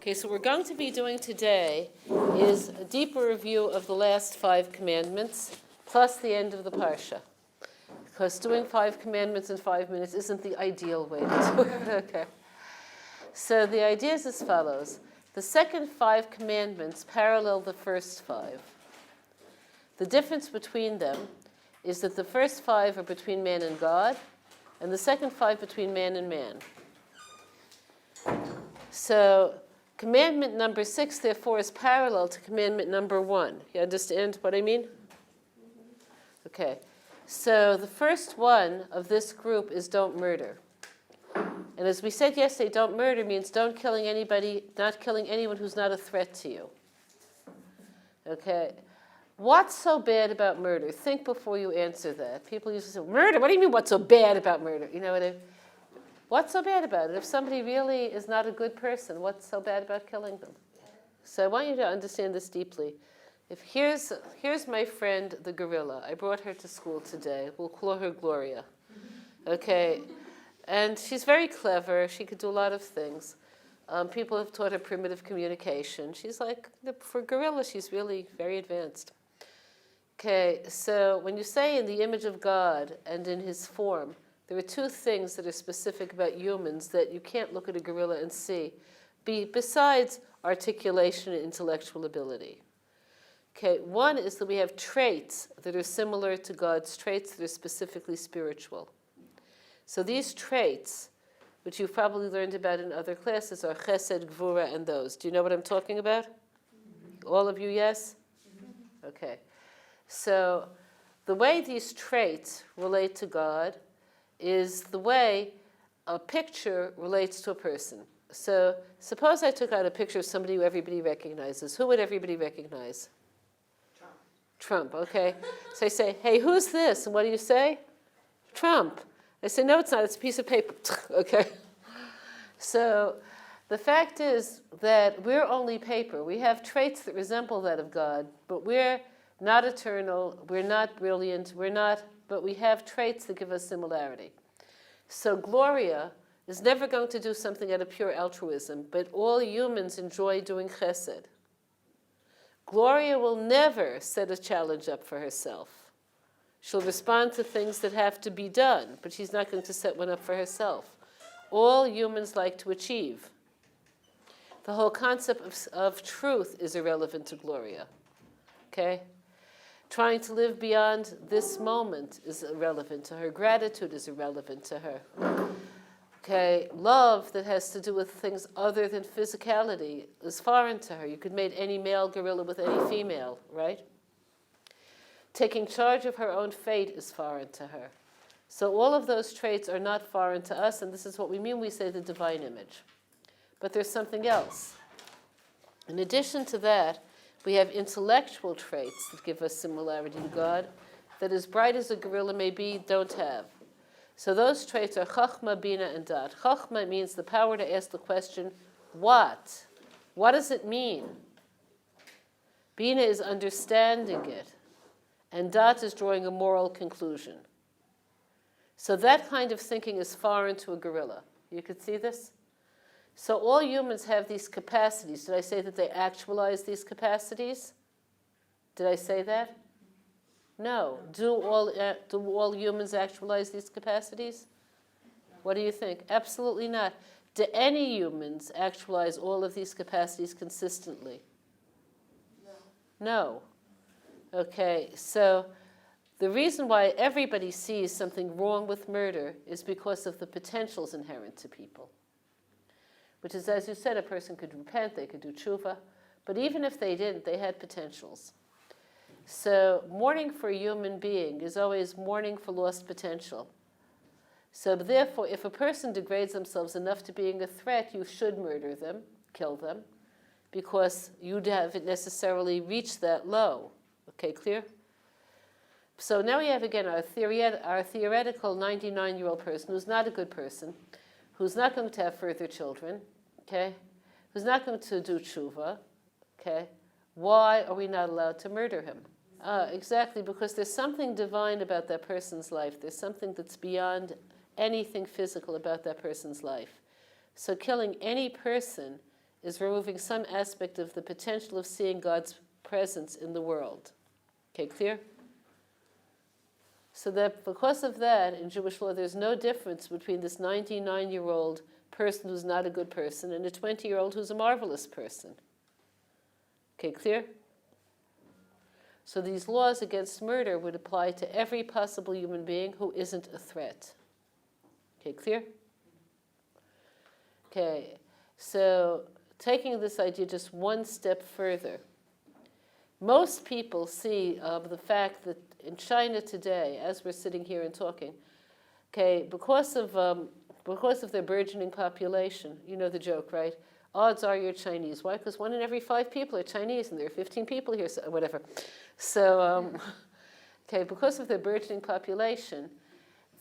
Okay, so what we're going to be doing today is a deeper review of the last 5 commandments, plus the end of the Parsha. Because doing 5 commandments in 5 minutes isn't the ideal way to do it. Okay. So the idea is as follows. The second 5 commandments parallel the first 5. The difference between them is that the first 5 are between man and God, and the second 5 between man and man. So commandment number 6, therefore, is parallel to commandment number 1. You understand what I mean? Okay. So the first one of this group is don't murder. And as we said yesterday, don't murder means don't killing anybody, not killing anyone who's not a threat to you. Okay. What's so bad about murder? Think before you answer that. People used to say, murder? What do you mean what's so bad about murder? You know what I mean? What's so bad about it? If somebody really is not a good person, what's so bad about killing them? So I want you to understand this deeply. If here's my friend, the gorilla. I brought her to school today. We'll call her Gloria. Okay. And she's very clever. She could do a lot of things. People have taught her primitive communication. She's like, for gorilla, she's really very advanced. Okay, so when you say in the image of God and in his form, there are 2 things that are specific about humans that you can't look at a gorilla and see, besides articulation and intellectual ability. Okay, one is that we have traits that are similar to God's traits that are specifically spiritual. So these traits, which you've probably learned about in other classes, are chesed, gvura, and those. Do you know what I'm talking about? All of you, yes? Okay. So the way these traits relate to God is the way a picture relates to a person. So suppose I took out a picture of somebody who everybody recognizes. Who would everybody recognize? Trump, okay. So I say, hey, who's this? And what do you say? Trump. I say, no, it's not. It's a piece of paper. Okay. So the fact is that we're only paper. We have traits that resemble that of God, but we're not eternal. We're not brilliant. But we have traits that give us similarity. So Gloria is never going to do something out of pure altruism, but all humans enjoy doing chesed. Gloria will never set a challenge up for herself. She'll respond to things that have to be done, but she's not going to set one up for herself. All humans like to achieve. The whole concept of truth is irrelevant to Gloria. Okay? Trying to live beyond this moment is irrelevant to her. Gratitude is irrelevant to her. Okay, love that has to do with things other than physicality is foreign to her. You could mate any male gorilla with any female, right? Taking charge of her own fate is foreign to her. So all of those traits are not foreign to us, and this is what we mean when we say the divine image. But there's something else. In addition to that, we have intellectual traits that give us similarity to God, that as bright as a gorilla may be, don't have. So those traits are chachma, bina, and dat. Chachma means the power to ask the question, what? What does it mean? Bina is understanding it. And dat is drawing a moral conclusion. So that kind of thinking is foreign to a gorilla. You could see this? So all humans have these capacities. Did I say that they actualize these capacities? Did I say that? No. Do all humans actualize these capacities? What do you think? Absolutely not. Do any humans actualize all of these capacities consistently? No. Okay, so the reason why everybody sees something wrong with murder is because of the potentials inherent to people. Which is, as you said, a person could repent, they could do tshuva, but even if they didn't, they had potentials. So mourning for a human being is always mourning for lost potential. So therefore, if a person degrades themselves enough to being a threat, you should murder them, kill them, because you haven't necessarily reached that low. Okay, clear? So now we have, again, our theoretical 99-year-old person who's not a good person, who's not going to have further children, okay? Who's not going to do tshuva, okay? Why are we not allowed to murder him? Exactly, because there's something divine about that person's life. There's something that's beyond anything physical about that person's life. So killing any person is removing some aspect of the potential of seeing God's presence in the world. Okay, clear? So that because of that, in Jewish law, there's no difference between this 99-year-old person who's not a good person and a 20-year-old who's a marvelous person. Okay, clear? So these laws against murder would apply to every possible human being who isn't a threat. Okay, clear? Okay, so taking this idea just one step further, most people see the fact that in China today, as we're sitting here and talking, okay, because of their burgeoning population, you know the joke, right? Odds are you're Chinese. Why? Because 1 in every 5 people are Chinese, and there are 15 people here, so whatever. So, okay, because of their burgeoning population,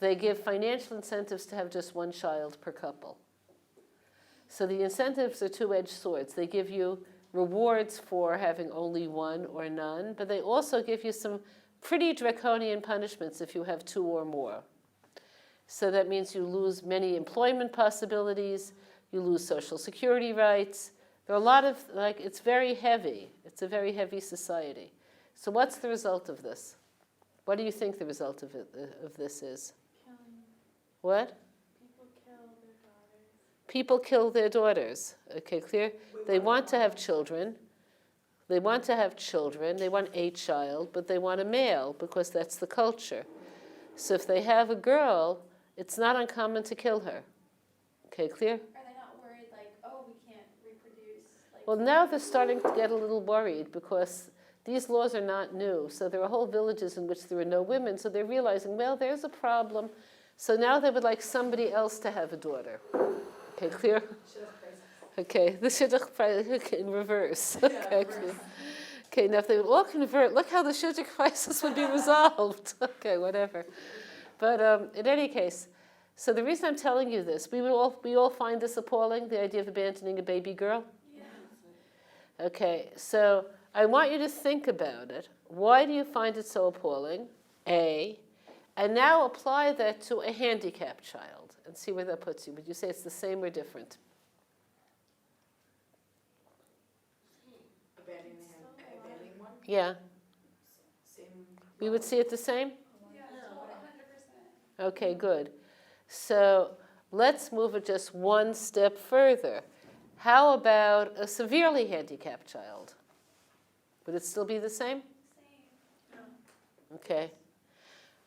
they give financial incentives to have just 1 child per couple. So the incentives are two-edged swords. They give you rewards for having only 1 or none, but they also give you some pretty draconian punishments if you have 2 or more. So that means you lose many employment possibilities, you lose social security rights. There are a lot of, it's very heavy. It's a very heavy society. So what's the result of this? What do you think the result of this is? Killing. What? People kill their daughters. People kill their daughters. Okay, clear? They want to have children. They want to have children. They want a child, but they want a male because that's the culture. So if they have a girl, it's not uncommon to kill her. Okay, clear? Are they not worried, like, oh, we can't reproduce? Well, now they're starting to get a little worried because these laws are not new. So there are whole villages in which there are no women. So they're realizing, well, there's a problem. So now they would like somebody else to have a daughter. Okay, clear? Okay, the shidduch in reverse. Okay, clear. Okay, now if they would all convert, look how the shidduch crisis would be resolved. Okay, whatever. But in any case, so the reason I'm telling you this, we all find this appalling, the idea of abandoning a baby girl? Yeah. Okay, so I want you to think about it. Why do you find it so appalling? A. And now apply that to a handicapped child and see where that puts you. Would you say it's the same or different? Abandoning one? Yeah. Same. We would see it the same? Yeah, 100%. Okay, good. So let's move it just one step further. How about a severely handicapped child? Would it still be the same? Same. No. Okay.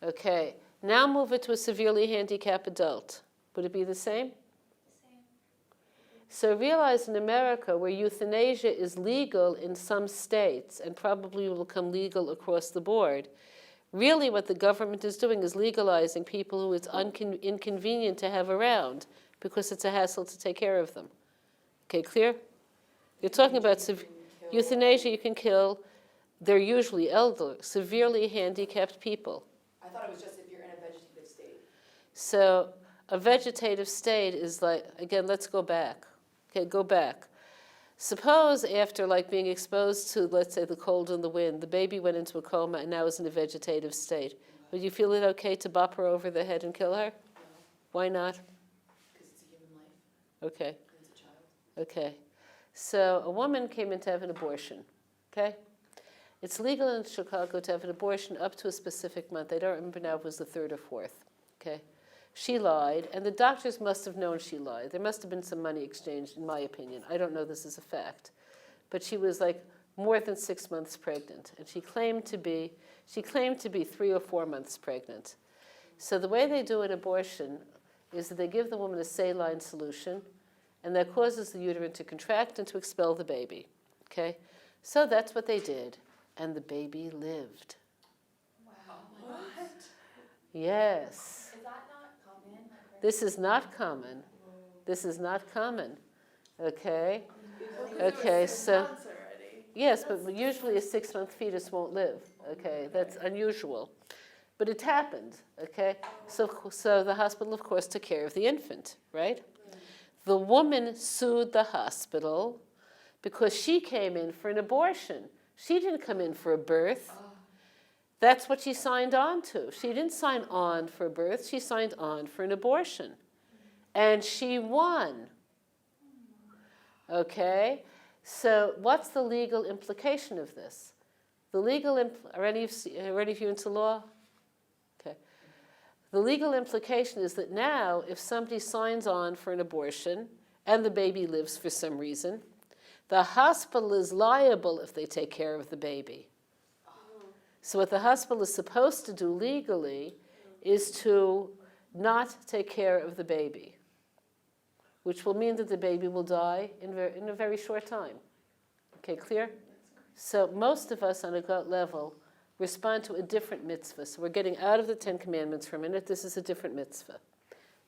Okay. Now move it to a severely handicapped adult. Would it be the same? Same. So realize in America, where euthanasia is legal in some states and probably will become legal across the board, really what the government is doing is legalizing people who it's inconvenient to have around because it's a hassle to take care of them. Okay, clear? You're talking about euthanasia, you can kill. They're usually elderly, severely handicapped people. I thought it was just if you're in a vegetative state. So a vegetative state is like, again, let's go back. Okay, go back. Suppose after being exposed to, let's say, the cold and the wind, the baby went into a coma and now is in a vegetative state. Would you feel it okay to bop her over the head and kill her? No, Why not? because it's a human life. Okay, And it's a child. okay. So a woman came in to have an abortion, okay? It's legal in Chicago to have an abortion up to a specific month. I don't remember now if it was the 3rd or 4th, okay? She lied, and the doctors must have known she lied. There must have been some money exchanged, in my opinion. I don't know this is a fact. But she was more than 6 months pregnant, and she claimed to be 3 or 4 months pregnant. So the way they do an abortion is that they give the woman a saline solution, and that causes the uterine to contract and to expel the baby, okay? So that's what they did, and the baby lived. Wow. What? Yes. Is that not common? This is not common. This is not common. Okay? Okay, so, yes, but usually a 6-month fetus won't live. Okay, that's unusual. But it happened, okay? So the hospital, of course, took care of the infant, right? The woman sued the hospital because she came in for an abortion. She didn't come in for a birth. That's what she signed on to. She didn't sign on for a birth. She signed on for an abortion. And she won. Okay, so what's the legal implication of this? The legal are any of you into law? Okay. The legal implication is that now, if somebody signs on for an abortion and the baby lives for some reason, the hospital is liable if they take care of the baby. So what the hospital is supposed to do legally is to not take care of the baby, which will mean that the baby will die in a very short time. Okay, clear? So most of us on a gut level respond to a different mitzvah. So we're getting out of the 10 Commandments for a minute. This is a different mitzvah.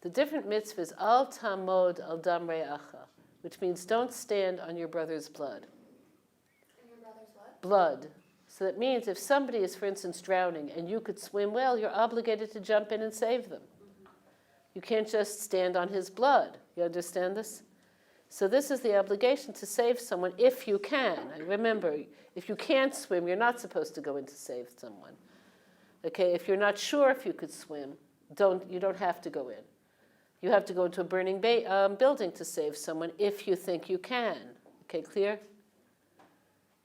The different mitzvah is al tamod al dam re'acha, which means don't stand on your brother's blood. And your brother's what? Blood. So that means if somebody is, for instance, drowning and you could swim well, you're obligated to jump in and save them. You can't just stand on his blood. You understand this? So this is the obligation to save someone if you can. And remember, if you can't swim, you're not supposed to go in to save someone. Okay, if you're not sure if you could swim, you don't have to go in. You have to go into a burning building to save someone if you think you can. Okay, clear?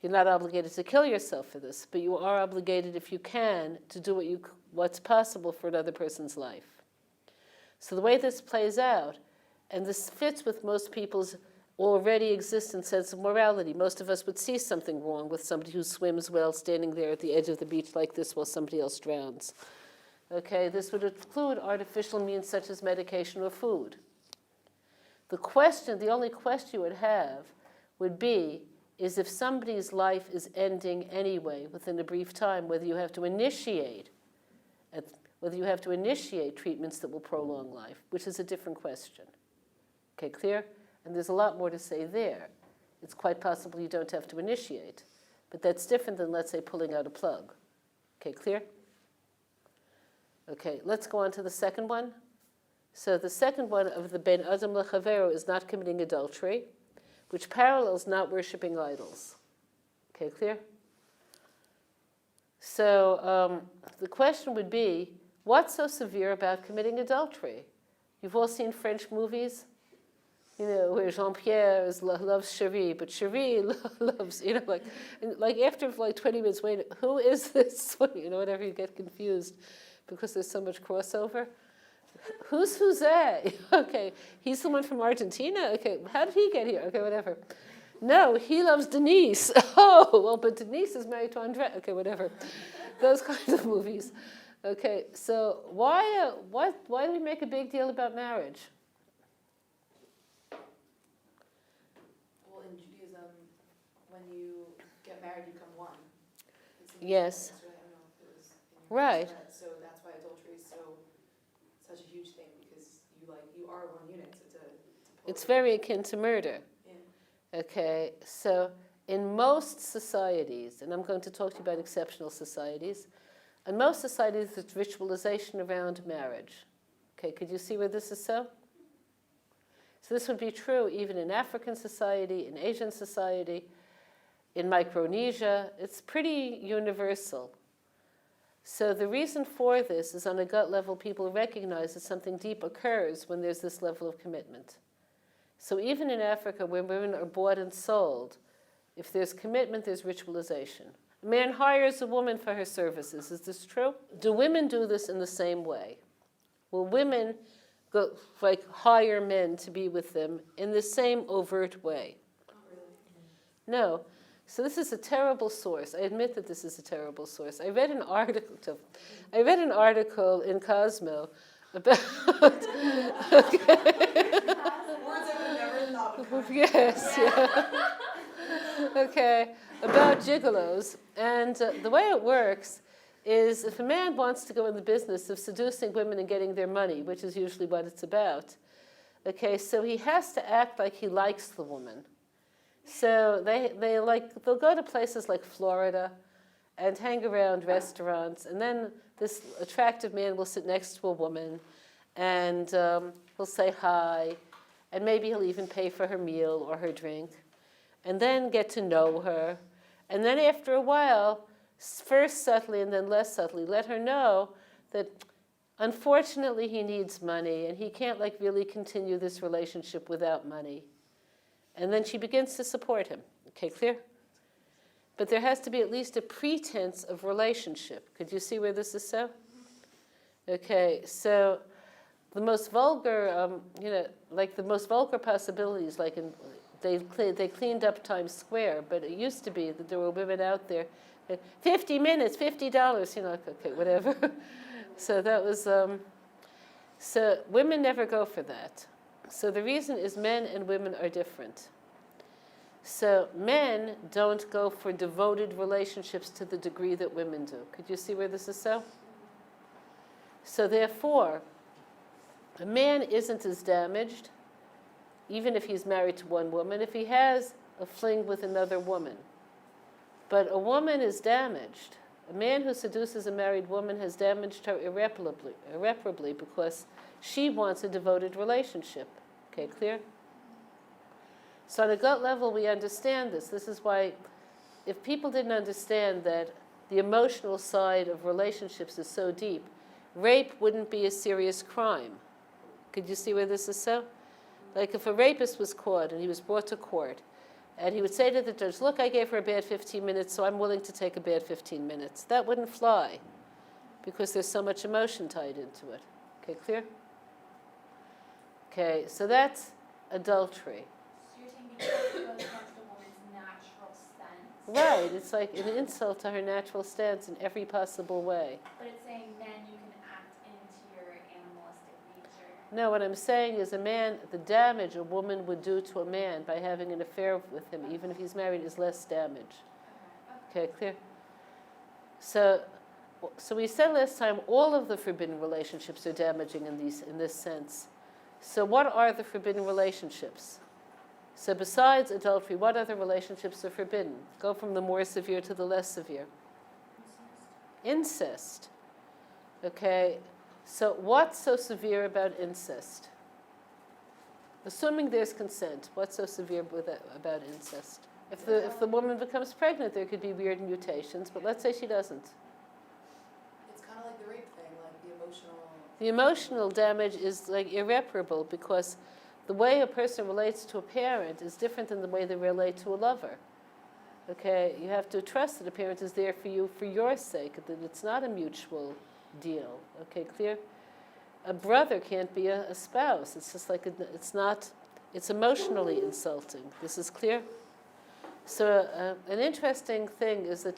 You're not obligated to kill yourself for this, but you are obligated, if you can, to do what's possible for another person's life. So the way this plays out, and this fits with most people's already existent sense of morality. Most of us would see something wrong with somebody who swims well standing there at the edge of the beach like this while somebody else drowns. Okay, this would include artificial means such as medication or food. The only question you would have would be, is if somebody's life is ending anyway within a brief time, whether you have to initiate treatments that will prolong life, which is a different question. Okay, clear? And there's a lot more to say there. It's quite possible you don't have to initiate, but that's different than, let's say, pulling out a plug. Okay, clear? Okay, let's go on to the second one. So the second one of the Ben Adam Lechavero is not committing adultery, which parallels not worshiping idols. Okay, clear? So the question would be, what's so severe about committing adultery? You've all seen French movies, where Jean-Pierre loves Cherie, but Cherie loves, like after 20 minutes, wait, who is this? Whatever, you get confused because there's so much crossover. Who's Jose? Okay, he's someone from Argentina? Okay, how did he get here? Okay, whatever. No, he loves Denise. Oh, well, but Denise is married to Andre. Okay, whatever. Those kinds of movies. Okay, so why do we make a big deal about marriage? Well, in Judaism, when you get married, you become one. Yes. I don't know if it was in your Right. Parshat. So that's why adultery is such a huge thing, because you are one unit. So It's very akin to murder. Yeah. Okay, so in most societies, and I'm going to talk to you about exceptional societies, in most societies there's ritualization around marriage. Okay, could you see where this is so? So this would be true even in African society, in Asian society, in Micronesia. It's pretty universal. So the reason for this is on a gut level, people recognize that something deep occurs when there's this level of commitment. So even in Africa, where women are bought and sold, if there's commitment, there's ritualization. A man hires a woman for her services. Is this true? Do women do this in the same way? Will women hire men to be with them in the same overt way? No. So this is a terrible source. I admit that this is a terrible source. I read an article in Cosmo about yes, yeah. Okay, about gigolos. And the way it works is if a man wants to go in the business of seducing women and getting their money, which is usually what it's about, okay, so he has to act like he likes the woman. So they'll go to places like Florida and hang around restaurants, and then this attractive man will sit next to a woman and he'll say hi, and maybe he'll even pay for her meal or her drink, and then get to know her. And then after a while, first subtly and then less subtly, let her know that unfortunately he needs money and he can't really continue this relationship without money. And then she begins to support him. Okay, clear? But there has to be at least a pretense of relationship. Could you see where this is so? Okay, so the most vulgar, like the most vulgar possibilities, like they cleaned up Times Square, but it used to be that there were women out there, 50 minutes, $50, okay, whatever. So that was, so women never go for that. So the reason is men and women are different. So men don't go for devoted relationships to the degree that women do. Could you see where this is so? So therefore, a man isn't as damaged, even if he's married to one woman, if he has a fling with another woman. But a woman is damaged. A man who seduces a married woman has damaged her irreparably because she wants a devoted relationship. Okay, clear? So on a gut level, we understand this. This is why if people didn't understand that the emotional side of relationships is so deep, rape wouldn't be a serious crime. Could you see where this is so? Like if a rapist was caught and he was brought to court, and he would say to the judge, look, I gave her a bad 15 minutes, so I'm willing to take a bad 15 minutes. That wouldn't fly because there's so much emotion tied into it. Okay, clear? Okay, so that's adultery. So you're saying because it goes against the woman's natural stance. Right, it's like an insult to her natural stance in every possible way. But it's saying then you can act into your animalistic nature. No, what I'm saying is the damage a woman would do to a man by having an affair with him, even if he's married, is less damage. Okay, clear? So we said last time all of the forbidden relationships are damaging in this sense. So what are the forbidden relationships? So besides adultery, what other relationships are forbidden? Go from the more severe to the less severe. Incest. Okay, so what's so severe about incest? Assuming there's consent, what's so severe about incest? If the woman becomes pregnant, there could be weird mutations, but let's say she doesn't. It's kind of like the rape thing, like the emotional. The emotional damage is like irreparable because the way a person relates to a parent is different than the way they relate to a lover. Okay, you have to trust that a parent is there for you for your sake, that it's not a mutual deal. Okay, clear? A brother can't be a spouse. It's just like it's emotionally insulting. This is clear? So an interesting thing is the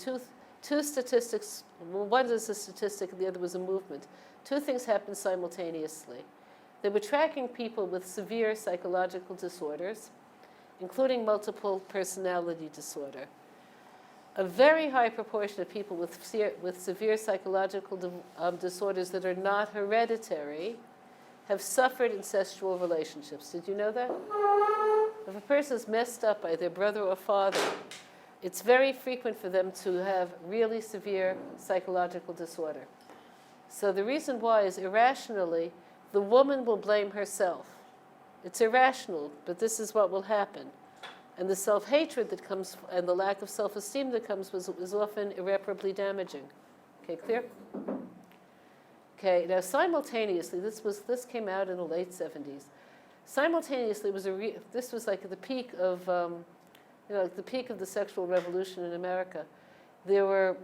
two statistics, well, one is a statistic and the other was a movement. Two things happened simultaneously. They were tracking people with severe psychological disorders, including multiple personality disorder. A very high proportion of people with severe psychological disorders that are not hereditary have suffered incestual relationships. Did you know that? If a person is messed up by their brother or father, it's very frequent for them to have really severe psychological disorder. So the reason why is irrationally, the woman will blame herself. It's irrational, but this is what will happen. And the self-hatred that comes and the lack of self-esteem that comes is often irreparably damaging. Okay, clear? Okay, now simultaneously, this came out in the late 70s. Simultaneously, this was like the peak of, the peak of the sexual revolution in America. There were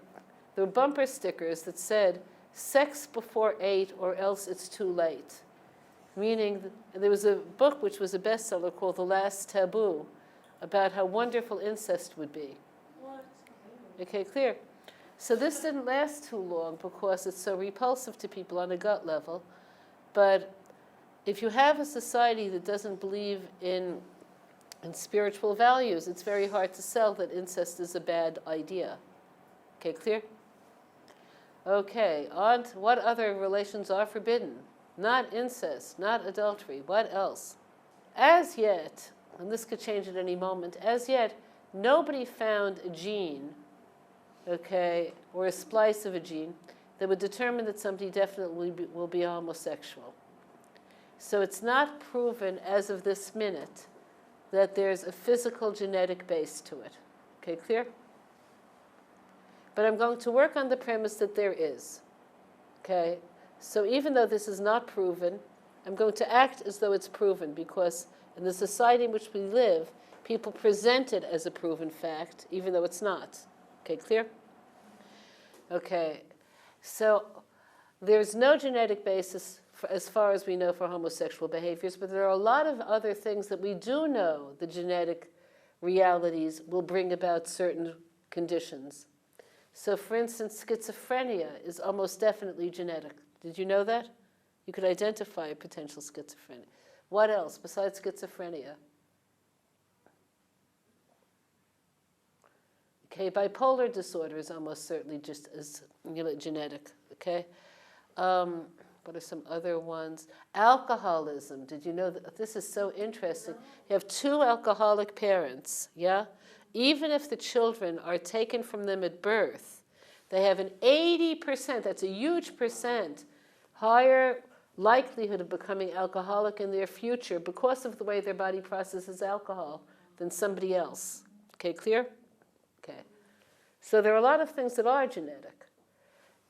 bumper stickers that said, "Sex before 8 or else it's too late." Meaning, there was a book which was a bestseller called The Last Taboo, about how wonderful incest would be. What? Okay, clear? So this didn't last too long because it's so repulsive to people on a gut level. But if you have a society that doesn't believe in spiritual values, it's very hard to sell that incest is a bad idea. Okay, clear? Okay, on to what other relations are forbidden? Not incest, not adultery. What else? As yet, and this could change at any moment, as yet, nobody found a gene, okay, or a splice of a gene that would determine that somebody definitely will be homosexual. So it's not proven as of this minute that there's a physical genetic base to it. Okay, clear? But I'm going to work on the premise that there is. Okay? So even though this is not proven, I'm going to act as though it's proven because in the society in which we live, People present it as a proven fact, even though it's not. Okay, clear? Okay, so there's no genetic basis, as far as we know, for homosexual behaviors, but there are a lot of other things that we do know the genetic realities will bring about certain conditions. So, for instance, schizophrenia is almost definitely genetic. Did you know that? You could identify a potential schizophrenia. What else besides schizophrenia? Okay, bipolar disorder is almost certainly just as genetic. Okay, what are some other ones? Alcoholism. Did you know that? This is so interesting. You have two alcoholic parents. Yeah, even if the children are taken from them at birth, they have an 80%. That's a huge percent higher likelihood of becoming alcoholic in their future because of the way their body processes alcohol than somebody else. Okay, clear? Okay. So there are a lot of things that are genetic.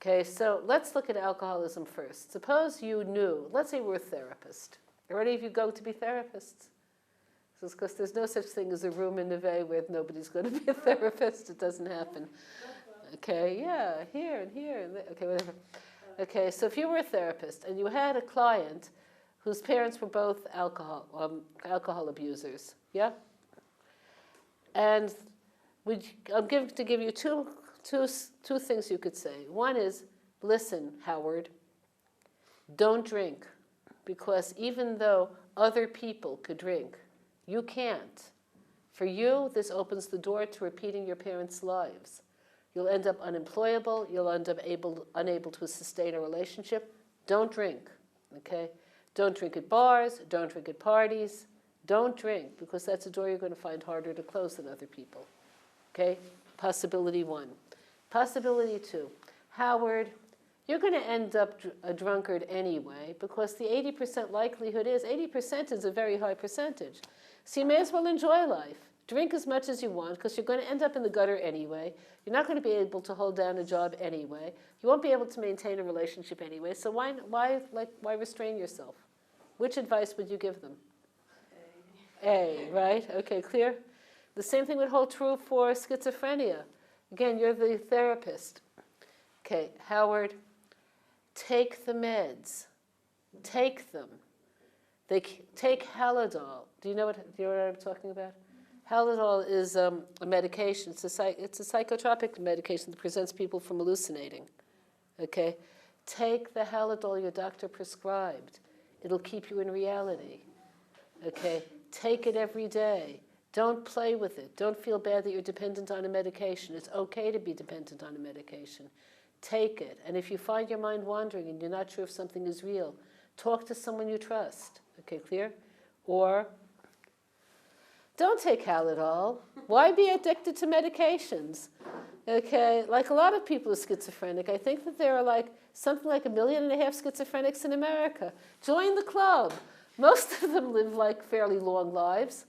Okay, so let's look at alcoholism first. Suppose you knew, let's say we're a therapist. Are any of you go to be therapists? So it's because there's no such thing as a room in Neve where nobody's going to be a therapist. It doesn't happen. Okay, yeah, here and here and there. Okay, whatever. Okay, so if you were a therapist and you had a client whose parents were both alcohol abusers, yeah? And I'm going to give you two things you could say. One is, listen, Howard, don't drink, because even though other people could drink, you can't. For you, this opens the door to repeating your parents' lives. You'll end up unemployable. You'll end up unable to sustain a relationship. Don't drink, okay? Don't drink at bars. Don't drink at parties. Don't drink, because that's a door you're going to find harder to close than other people, okay? Possibility one. Possibility two. Howard, you're going to end up a drunkard anyway, because the 80% likelihood is, 80% is a very high percentage. So you may as well enjoy life. Drink as much as you want, because you're going to end up in the gutter anyway. You're not going to be able to hold down a job anyway. You won't be able to maintain a relationship anyway. So why restrain yourself? Which advice would you give them? A, right? Okay, clear? The same thing would hold true for schizophrenia. Again, you're the therapist. Okay, Howard, take the meds. Take them. Take Halidol. Do you know what I'm talking about? Halidol is a medication. It's a psychotropic medication that prevents people from hallucinating. Okay? Take the Halidol your doctor prescribed. It'll keep you in reality. Okay? Take it every day. Don't play with it. Don't feel bad that you're dependent on a medication. It's okay to be dependent on a medication. Take it. And if you find your mind wandering and you're not sure if something is real, talk to someone you trust. Okay, clear? Or don't take Halidol. Why be addicted to medications? Okay, like a lot of people are schizophrenic. I think that there are something like 1.5 million schizophrenics in America. Join the club. Most of them live fairly long lives.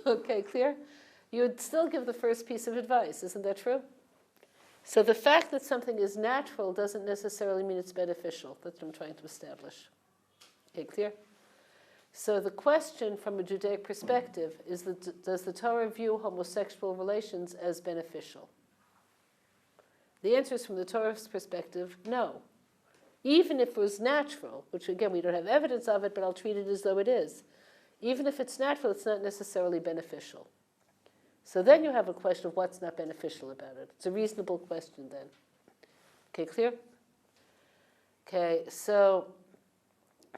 Okay, clear? You would still give the first piece of advice, isn't that true? So the fact that something is natural doesn't necessarily mean it's beneficial. That's what I'm trying to establish. Okay, clear? So the question from a Judaic perspective is, does the Torah view homosexual relations as beneficial? The answer is, from the Torah's perspective, no. Even if it was natural, which again, we don't have evidence of it, but I'll treat it as though it is. Even if it's natural, it's not necessarily beneficial. So then you have a question of what's not beneficial about it. It's a reasonable question then. Okay, clear? Okay, so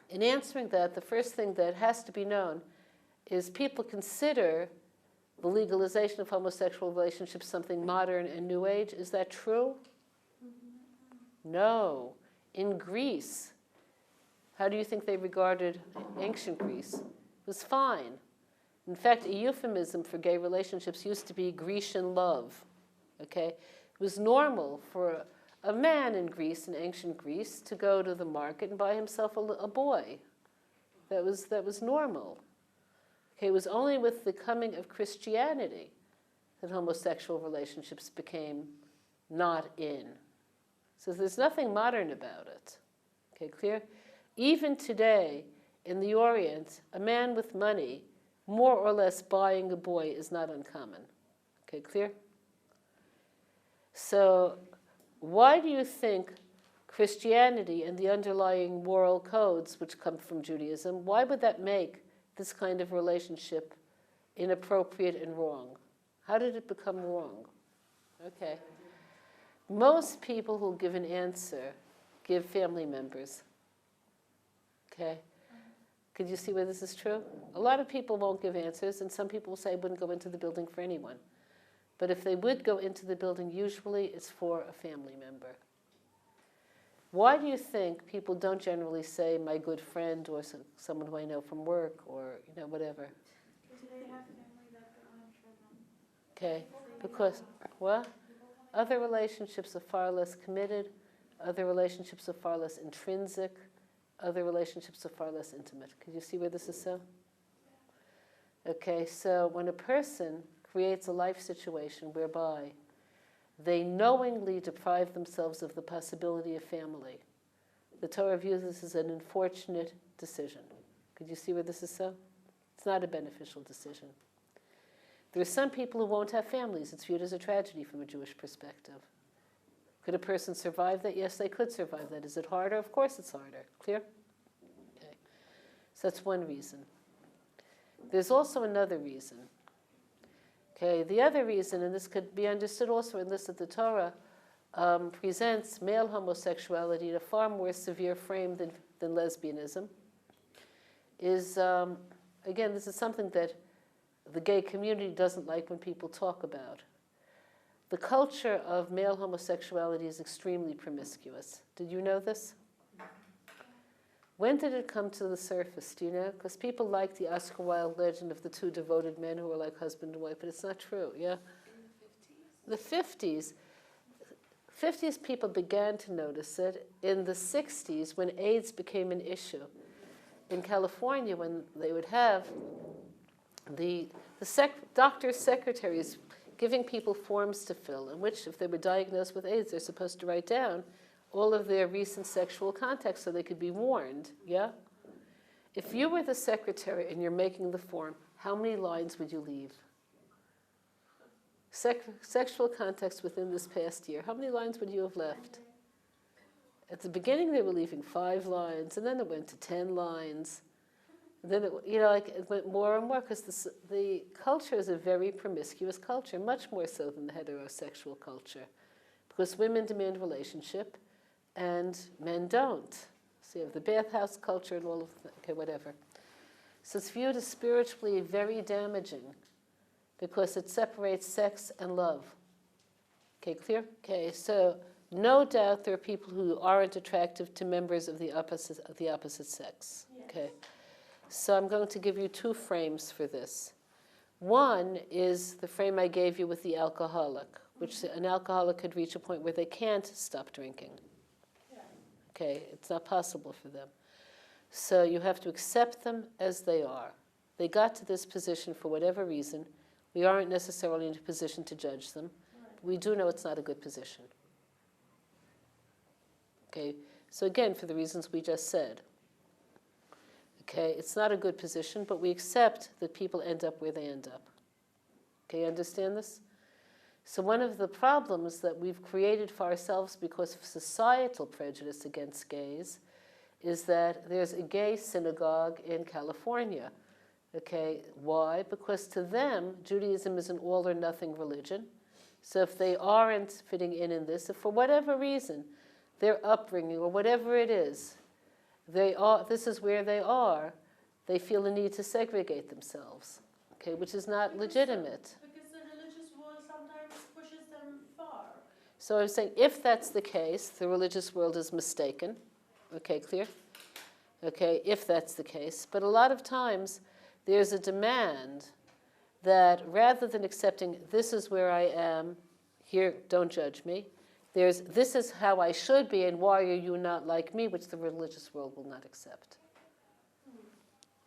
in answering that, the first thing that has to be known is people consider the legalization of homosexual relationships something modern and new age. Is that true? No. In Greece, how do you think they regarded ancient Greece? It was fine. In fact, a euphemism for gay relationships used to be Grecian love. Okay? It was normal for a man in Greece, in ancient Greece, to go to the market and buy himself a boy. That was normal. Okay, it was only with the coming of Christianity that homosexual relationships became not in. So there's nothing modern about it. Okay, clear? Even today, in the Orient, a man with money more or less buying a boy is not uncommon. Okay, clear? So why do you think Christianity and the underlying moral codes which come from Judaism, why would that make this kind of relationship inappropriate and wrong? How did it become wrong? Okay. Most people who give an answer give family members. Okay. Could you see where this is true? A lot of people won't give answers, and some people will say I wouldn't go into the building for anyone. But if they would go into the building, usually it's for a family member. Why do you think people don't generally say my good friend or someone who I know from work or whatever? Because they have family that go after them. Okay, because what? Other relationships are far less committed. Other relationships are far less intrinsic. Other relationships are far less intimate. Could you see where this is so? Okay, so when a person creates a life situation whereby they knowingly deprive themselves of the possibility of family, the Torah views this as an unfortunate decision. Could you see where this is so? It's not a beneficial decision. There are some people who won't have families. It's viewed as a tragedy from a Jewish perspective. Could a person survive that? Yes, they could survive that. Is it harder? Of course it's harder. Clear? Okay. So that's one reason. There's also another reason. Okay, the other reason, and this could be understood also in this, that the Torah presents male homosexuality in a far more severe frame than lesbianism, is, again, this is something that the gay community doesn't like when people talk about. The culture of male homosexuality is extremely promiscuous. Did you know this? When did it come to the surface, do you know? Because people like the Oscar Wilde legend of the two devoted men who are like husband and wife, but it's not true, yeah? In the 50s. The 50s people began to notice it. In the 60s, when AIDS became an issue, in California, when they would have the doctor's secretaries giving people forms to fill, in which if they were diagnosed with AIDS, they're supposed to write down all of their recent sexual contacts so they could be warned, yeah? If you were the secretary and you're making the form, how many lines would you leave? Sexual contacts within this past year, how many lines would you have left? At the beginning they were leaving 5 lines, and then it went to 10 lines. And then it went more and more, because the culture is a very promiscuous culture, much more so than the heterosexual culture, because women demand relationship, and men don't. So you have the bathhouse culture and all of that, okay, whatever. So it's viewed as spiritually very damaging because it separates sex and love. Okay, clear? Okay, so no doubt there are people who aren't attractive to members of the opposite sex. Yes. Okay, so I'm going to give you 2 frames for this. One is the frame I gave you with the alcoholic, which an alcoholic could reach a point where they can't stop drinking. Okay, it's not possible for them. So you have to accept them as they are. They got to this position for whatever reason. We aren't necessarily in a position to judge them. But we do know it's not a good position. Okay, so again, for the reasons we just said. Okay, it's not a good position, but we accept that people end up where they end up. Okay, you understand this? So one of the problems that we've created for ourselves because of societal prejudice against gays is that there's a gay synagogue in California. Okay, why? Because to them, Judaism is an all or nothing religion. So if they aren't fitting in this, if for whatever reason, their upbringing or whatever it is, this is where they are, they feel the need to segregate themselves, okay, which is not legitimate. So I'm saying if that's the case, the religious world is mistaken. Okay, clear? Okay, if that's the case. But a lot of times there's a demand that rather than accepting this is where I am, here, don't judge me, there's this is how I should be and why are you not like me, which the religious world will not accept.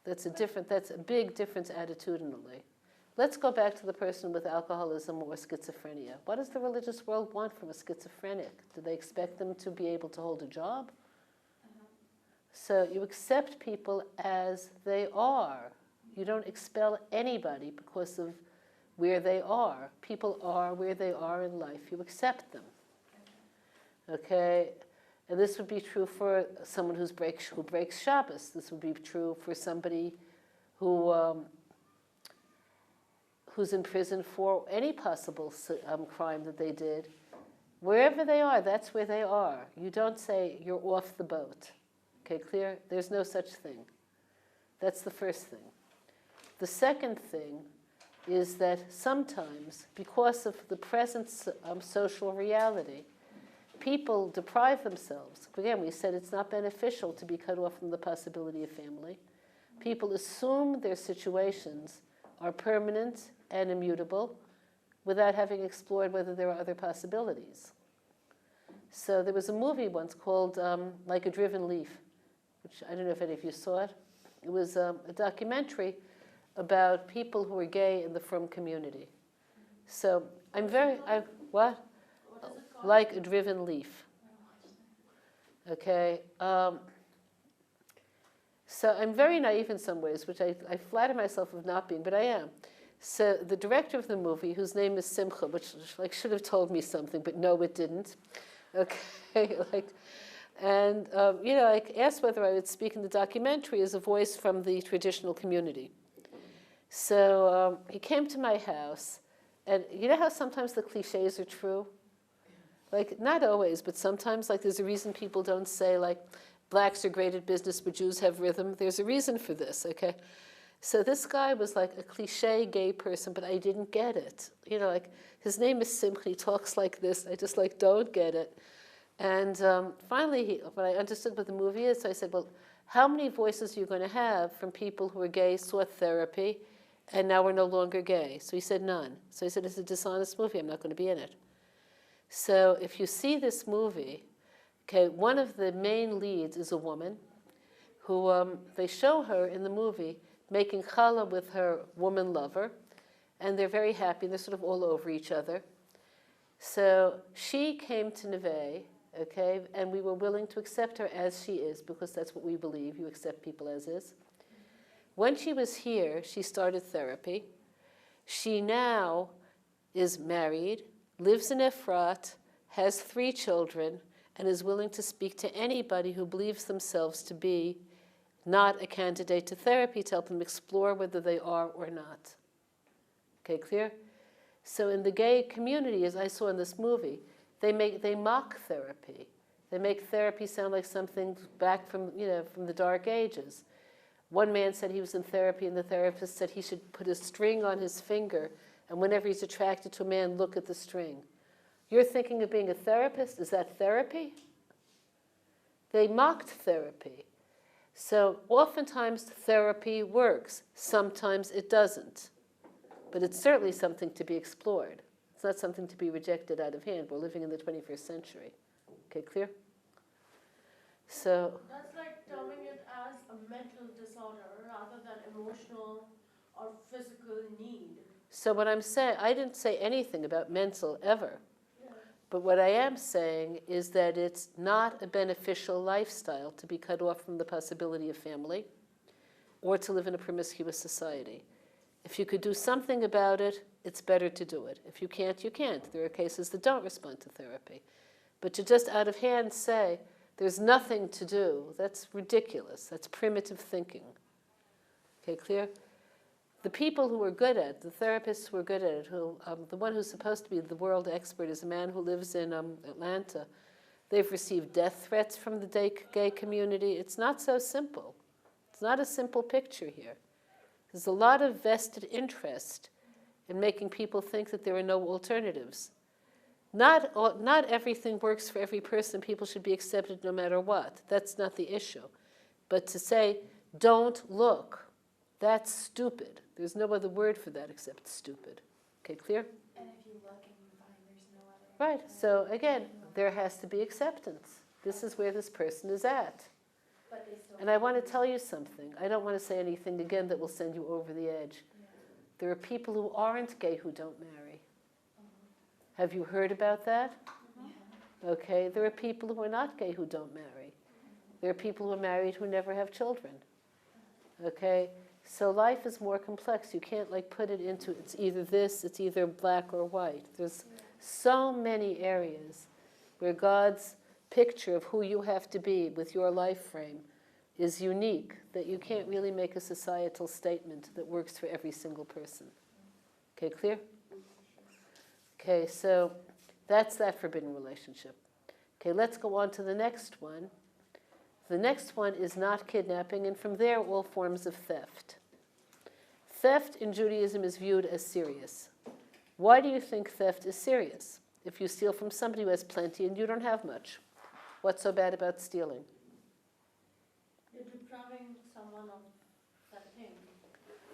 That's a big difference attitudinally. Let's go back to the person with alcoholism or schizophrenia. What does the religious world want from a schizophrenic? Do they expect them to be able to hold a job? So you accept people as they are. You don't expel anybody because of where they are. People are where they are in life. You accept them. Okay? And this would be true for someone who breaks Shabbos. This would be true for somebody who's in prison for any possible crime that they did. Wherever they are, that's where they are. You don't say, you're off the boat. Okay, clear? There's no such thing. That's the first thing. The second thing is that sometimes, because of the present social reality, people deprive themselves. Again, we said it's not beneficial to be cut off from the possibility of family. People assume their situations are permanent and immutable without having explored whether there are other possibilities. So there was a movie once called Like a Driven Leaf, which I don't know if any of you saw it. It was a documentary about people who are gay in the frum community. So I'm very, what? Like a Driven Leaf. Okay. So I'm very naive in some ways, which I flatter myself of not being, but I am. So the director of the movie, whose name is Simcha, which should have told me something, but no, it didn't. Okay, I asked whether I would speak in the documentary as a voice from the traditional community. So he came to my house, and you know how sometimes the cliches are true? Like, not always, but sometimes, like, there's a reason people don't say, like, blacks are great at business, but Jews have rhythm. There's a reason for this, okay? So this guy was like a cliche gay person, but I didn't get it. His name is Simcha, he talks like this, I just don't get it. And finally, when I understood what the movie is, so I said, well, how many voices are you going to have from people who are gay, sought therapy, and now we're no longer gay? So he said, none. So I said, it's a dishonest movie, I'm not going to be in it. So if you see this movie, okay, one of the main leads is a woman who, they show her in the movie making challah with her woman lover, and they're very happy, they're sort of all over each other. So she came to Neve, okay, and we were willing to accept her as she is, because that's what we believe, you accept people as is. When she was here, she started therapy. She now is married, lives in Efrat, has 3 children, and is willing to speak to anybody who believes themselves to be not a candidate to therapy, to help them explore whether they are or not. Okay, clear? So in the gay community, as I saw in this movie, they mock therapy. They make therapy sound like something back from the dark ages. One man said he was in therapy, and the therapist said he should put a string on his finger, and whenever he's attracted to a man, look at the string. You're thinking of being a therapist? Is that therapy? They mocked therapy. So oftentimes therapy works. Sometimes it doesn't. But it's certainly something to be explored. It's not something to be rejected out of hand. We're living in the 21st century. Okay, clear? So that's like terming it as a mental disorder rather than emotional or physical need. So what I'm saying, I didn't say anything about mental ever. But what I am saying is that it's not a beneficial lifestyle to be cut off from the possibility of family or to live in a promiscuous society. If you could do something about it, it's better to do it. If you can't, you can't. There are cases that don't respond to therapy. But to just out of hand say, there's nothing to do, that's ridiculous. That's primitive thinking. Okay, clear? The people who are good at it, the therapists who are good at it, the one who's supposed to be the world expert is a man who lives in Atlanta. They've received death threats from the gay community. It's not so simple. It's not a simple picture here. There's a lot of vested interest in making people think that there are no alternatives. Not everything works for every person. People should be accepted no matter what. That's not the issue. But to say, don't look, that's stupid. There's no other word for that except stupid. Okay, clear? And if you look and you find there's no other. Right. So again, there has to be acceptance. This is where this person is at. But they still. And I want to tell you something. I don't want to say anything again that will send you over the edge. Yeah. There are people who aren't gay who don't marry. Have you heard about that? Okay. There are people who are not gay who don't marry. There are people who are married who never have children. Okay. So life is more complex. You can't like put it into, it's either this, it's either black or white. There's so many areas where God's picture of who you have to be with your life frame is unique, that you can't really make a societal statement that works for every single person. Okay, clear? Okay, so that's that forbidden relationship. Okay, let's go on to the next one. The next one is not kidnapping, and from there, all forms of theft. Theft in Judaism is viewed as serious. Why do you think theft is serious? If you steal from somebody who has plenty and you don't have much, what's so bad about stealing? You're depriving someone of that thing.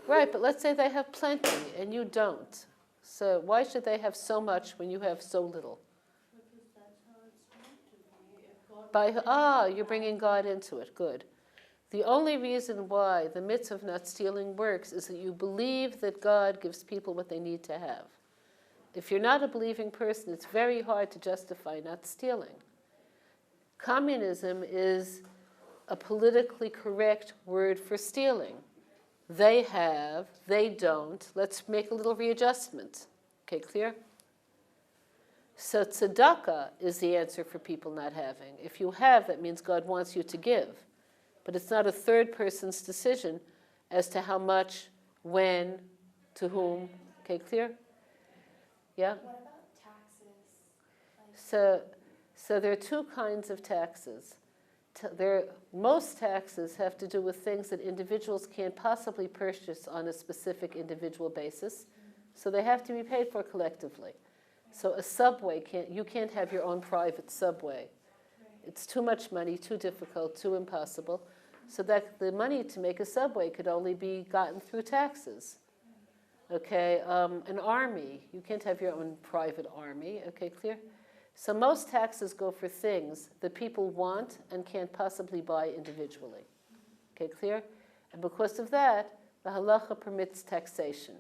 Right, but let's say they have plenty and you don't. So why should they have so much when you have so little? Because that's how it's meant to be. If God You're bringing God into it. Good. The only reason why the mitzvah of not stealing works is that you believe that God gives people what they need to have. If you're not a believing person, it's very hard to justify not stealing. Communism is a politically correct word for stealing. They have, they don't. Let's make a little readjustment. Okay, clear? So tzedakah is the answer for people not having. If you have, that means God wants you to give. But it's not a third person's decision as to how much, when, to whom. Okay, clear? Yeah? What about taxes? So there are two kinds of taxes. Most taxes have to do with things that individuals can't possibly purchase on a specific individual basis. So they have to be paid for collectively. So a subway, you can't have your own private subway. It's too much money, too difficult, too impossible. So that the money to make a subway could only be gotten through taxes. Okay, an army, you can't have your own private army. Okay, clear? So most taxes go for things that people want and can't possibly buy individually. Okay, clear? And because of that, the halacha permits taxation.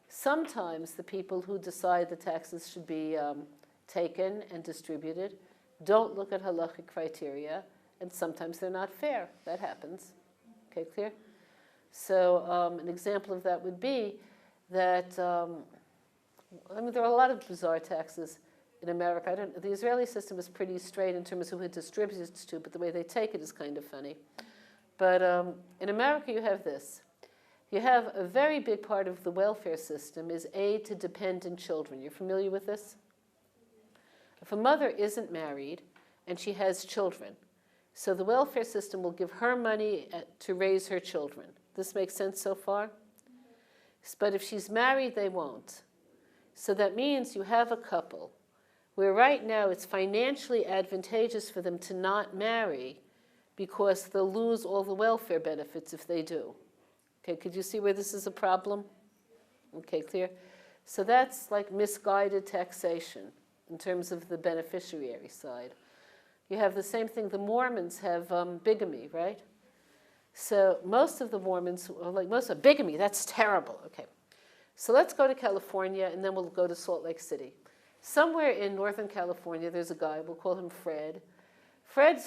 Sometimes the people who decide the taxes should be taken and distributed don't look at halachic criteria, and sometimes they're not fair. That happens. Okay, clear? So an example of that would be that, there are a lot of bizarre taxes in America. The Israeli system is pretty straight in terms of who it distributes to, but the way they take it is kind of funny. But in America, you have this. You have a very big part of the welfare system is aid to dependent children. You're familiar with this? If a mother isn't married and she has children, so the welfare system will give her money to raise her children. This makes sense so far? But if she's married, they won't. So that means you have a couple where right now it's financially advantageous for them to not marry because they'll lose all the welfare benefits if they do. Okay, could you see where this is a problem? Okay, clear? So that's like misguided taxation in terms of the beneficiary side. You have the same thing, the Mormons have bigamy, right? So most of the Mormons, bigamy, that's terrible. Okay, so let's go to California and then we'll go to Salt Lake City. Somewhere in Northern California, there's a guy, we'll call him Fred. Fred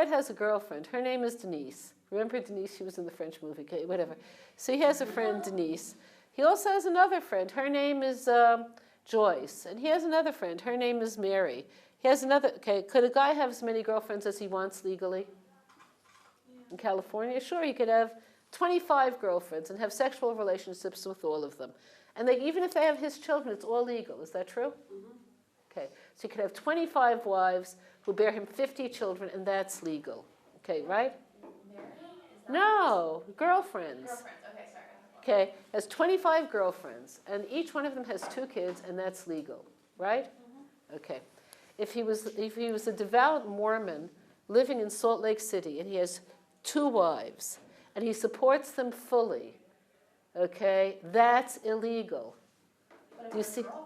has a girlfriend. Her name is Denise. Remember Denise? She was in the French movie. Okay, whatever. So he has a friend, Denise. He also has another friend. Her name is Joyce. And he has another friend. Her name is Mary. He has another. Okay, could a guy have as many girlfriends as he wants legally? In California? Sure, he could have 25 girlfriends and have sexual relationships with all of them. And even if they have his children, it's all legal. Is that true? Mm-hmm. Okay, so he could have 25 wives who bear him 50 children, and that's legal. Okay, right? No, girlfriends. Girlfriends, okay, sorry. Okay, has 25 girlfriends, and each one of them has 2 kids, and that's legal, right? Mm-hmm. Okay. If he was a devout Mormon living in Salt Lake City, and he has 2 wives, and he supports them fully, okay, that's illegal. But Do you see? girlfriends.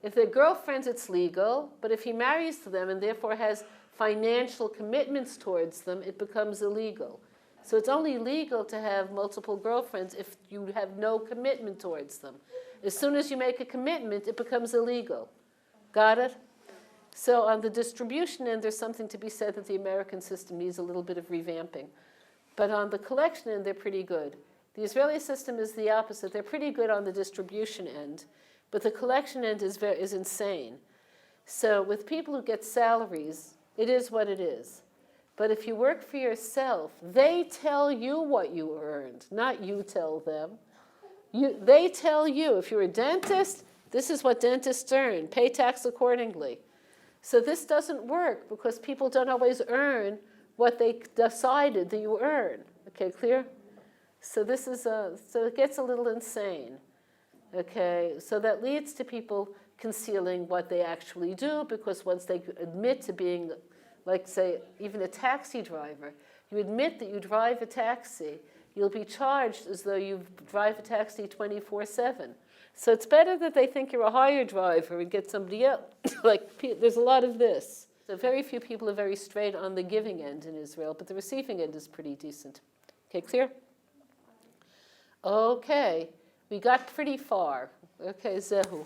If they're girlfriends, it's legal, but if he marries to them and therefore has financial commitments towards them, it becomes illegal. So it's only legal to have multiple girlfriends if you have no commitment towards them. As soon as you make a commitment, it becomes illegal. Got it? So on the distribution end, there's something to be said that the American system needs a little bit of revamping. But on the collection end, they're pretty good. The Israeli system is the opposite. They're pretty good on the distribution end, but the collection end is insane. So with people who get salaries, it is what it is. But if you work for yourself, they tell you what you earned, not you tell them. They tell you. If you're a dentist, this is what dentists earn. Pay tax accordingly. So this doesn't work because people don't always earn what they decided that you earn. Okay, clear? So this is so it gets a little insane. Okay, so that leads to people concealing what they actually do, because once they admit to being, like, say, even a taxi driver, you admit that you drive a taxi, you'll be charged as though you drive a taxi 24/7. So it's better that they think you're a hired driver and get somebody else. Like, there's a lot of this. So very few people are very straight on the giving end in Israel, but the receiving end is pretty decent. Okay, clear? Okay, we got pretty far. Okay, Zehu.